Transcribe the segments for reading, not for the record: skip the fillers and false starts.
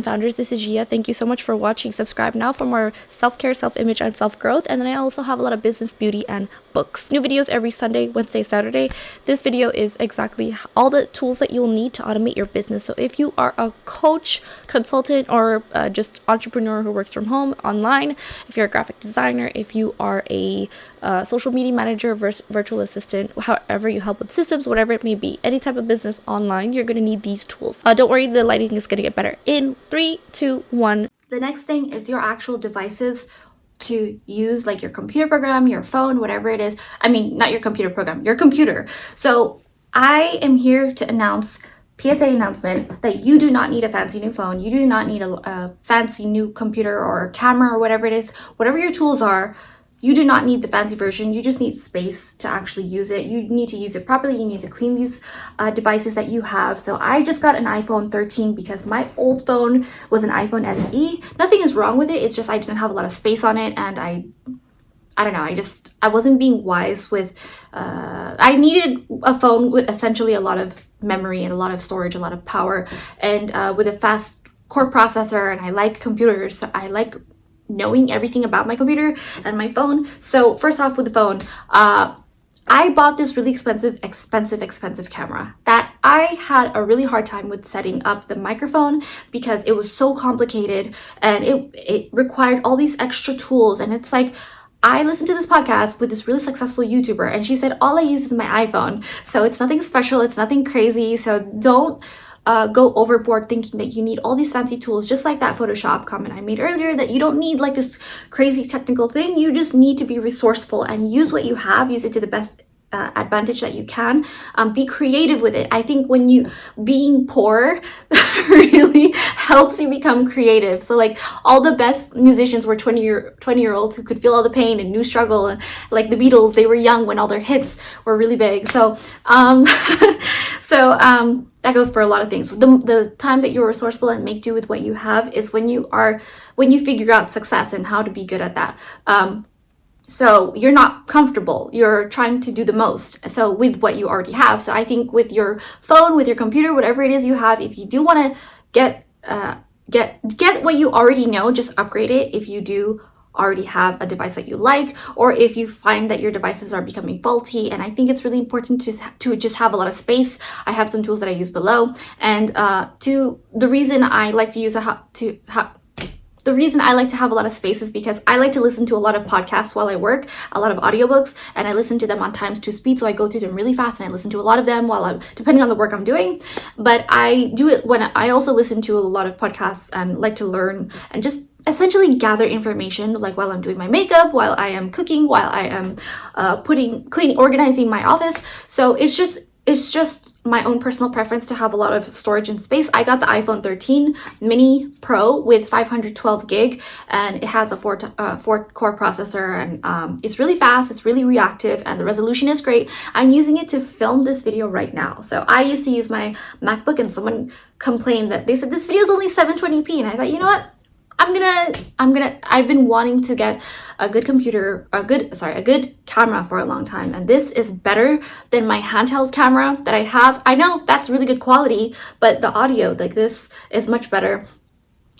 founders. This is Gia. Thank you so much for watching. Subscribe now for more self-care, self-image, and self-growth. And then I also have a lot of business, beauty, and books. New videos every Sunday, Wednesday, Saturday. This video is exactly all the tools that you'll need to automate your business. So if you are a coach, consultant, or just entrepreneur who works from home online, if you're a graphic designer, if you are a social media manager, virtual assistant, however you help with systems, whatever it may be, any type of business online, you're going to need these tools. Don't worry, the lighting is going to get better. In 3, 2, 1. The next thing is your actual devices to use, like your computer program, your phone, whatever it is. I mean, not your computer program, your computer. So I am here to announce PSA announcement that you do not need a fancy new phone. You do not need a fancy new computer or camera or whatever it is. Whatever your tools are, you do not need the fancy version. You just need space to actually use it. You need to use it properly. You need to clean these devices that you have. So I just got an iPhone 13 because my old phone was an iPhone SE. Nothing is wrong with it. It's just I didn't have a lot of space on it, and I don't know. I wasn't being wise with. I needed a phone with essentially a lot of memory and a lot of storage, a lot of power, and with a fast core processor. And I like computers. So I like knowing everything about my computer and my phone. So first off, with the phone, I bought this really expensive camera that I had a really hard time with setting up the microphone because it was so complicated and it required all these extra tools. And it's like, I listened to this podcast with this really successful YouTuber, and she said all I use is my iPhone. So it's nothing special, it's nothing crazy. So don't go overboard thinking that you need all these fancy tools, just like that Photoshop comment I made earlier, that you don't need like this crazy technical thing. You just need to be resourceful and use what you have, use it to the best advantage that you can. Be creative with it. I think when you being poor really helps you become creative. So like all the best musicians were 20-year-olds who could feel all the pain and knew struggle, and like the Beatles, they were young when all their hits were really big. So that goes for a lot of things. The time that you're resourceful and make do with what you have is when you figure out success and how to be good at that. So you're not comfortable, you're trying to do the most, so with what you already have. So I think with your phone, with your computer, whatever it is you have, if you do want to get what you already know, just upgrade it if you do already have a device that you like, or if you find that your devices are becoming faulty. And I think it's really important to just have a lot of space. I have some tools that I use below, and the reason I like to have a lot of space is because I like to listen to a lot of podcasts while I work, a lot of audiobooks, and I listen to them on times 2 speed. So I go through them really fast, and I listen to a lot of them depending on the work I'm doing. But I do it when I also listen to a lot of podcasts and like to learn and just essentially gather information, like while I'm doing my makeup, while I am cooking, while I am organizing my office. So it's just my own personal preference to have a lot of storage and space. I got the iPhone 13 mini Pro with 512 gig, and it has a 4 core processor, and it's really fast, it's really reactive, and the resolution is great. I'm using it to film this video right now. So I used to use my MacBook, and someone complained that they said this video is only 720p, and I thought, you know what? I've been wanting to get a good camera for a long time, and this is better than my handheld camera that I have. I know that's really good quality, but the audio, like this, is much better.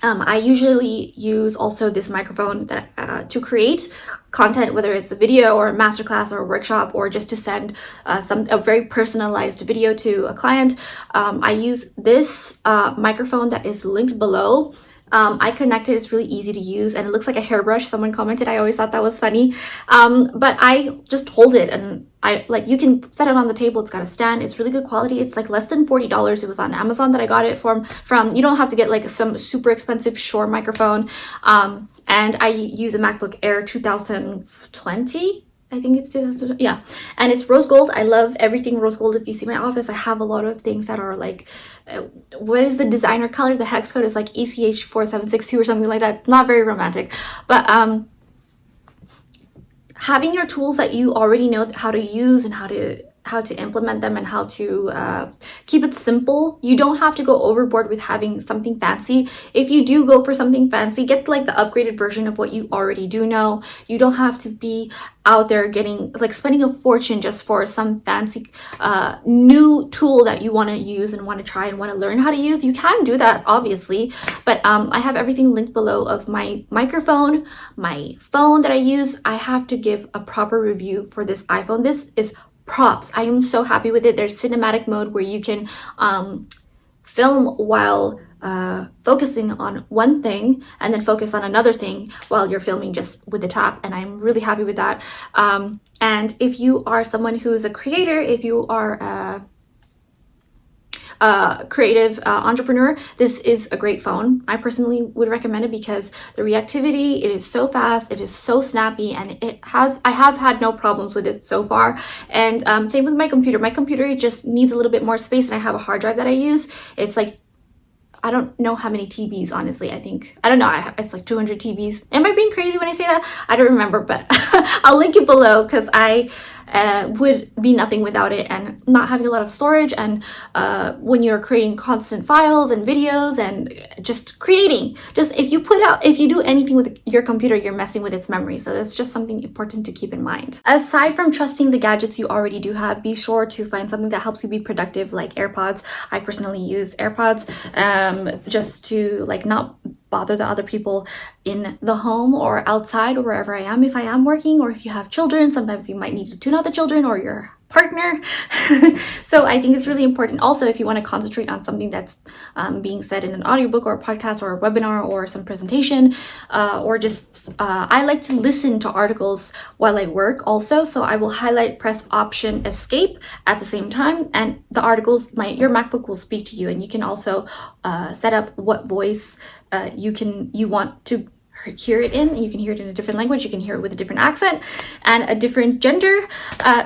I usually use also this microphone that to create content, whether it's a video or a masterclass or a workshop, or just to send a very personalized video to a client. I use this microphone that is linked below. I connected, it's really easy to use, and it looks like a hairbrush. Someone commented, I always thought that was funny. But I just hold it, and you can set it on the table. It's got a stand. It's really good quality. It's like less than $40. It was on Amazon that I got it from. You don't have to get like some super expensive Shure microphone. And I use a MacBook Air 2020. I think it's 2000, yeah, and it's rose gold. I love everything rose gold. If you see my office, I have a lot of things that are like, what is the designer color? The hex code is like ECH4762 or something like that. Not very romantic, but having your tools that you already know how to use and how to implement them and how to keep it simple. You don't have to go overboard with having something fancy. If you do go for something fancy, get like the upgraded version of what you already do know. You don't have to be out there getting like spending a fortune just for some fancy new tool that you want to use and want to try and want to learn how to use. You can do that, obviously, but I have everything linked below of my microphone, my phone that I use. I have to give a proper review for this iPhone. This is props. I am so happy with it. There's cinematic mode where you can film while focusing on one thing and then focus on another thing while you're filming just with the tap, and I'm really happy with that. And if you are someone who's a creator, if you are creative entrepreneur, this is a great phone. I personally would recommend it because the reactivity, it is so fast, it is so snappy, and I have had no problems with it so far. And same with my computer. My computer just needs a little bit more space, and I have a hard drive that I use. It's like, I don't know how many TBs, honestly. I don't know, it's like 200 TBs. Am I being crazy when I say that? I don't remember, but I'll link it below because I would be nothing without it, and not having a lot of storage. And when you're creating constant files and videos and just creating, if you do anything with your computer, you're messing with its memory. So that's just something important to keep in mind. Aside from trusting the gadgets you already do have, be sure to find something that helps you be productive, like AirPods. I personally use AirPods just to like not bother the other people in the home or outside or wherever I am. If I am working, or if you have children, sometimes you might need to tune out the children or your partner. So I think it's really important also, if you want to concentrate on something that's being said in an audiobook or a podcast or a webinar or some presentation, or just I like to listen to articles while I work also. So I will press Option Escape at the same time, and the articles, your MacBook will speak to you, and you can also set up what voice you want to hear it in. You can hear it in a different language, you can hear it with a different accent and a different gender.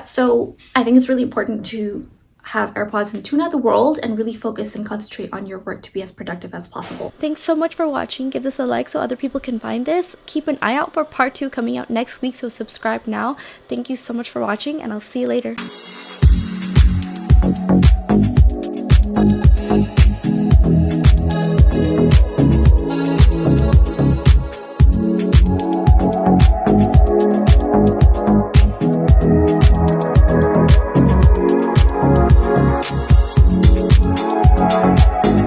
So I think it's really important to have AirPods and tune out the world and really focus and concentrate on your work to be as productive as possible. Thanks so much for watching. Give this a like so other people can find this. Keep an eye out for part 2 coming out next week, so subscribe now. Thank you so much for watching, and I'll see you later.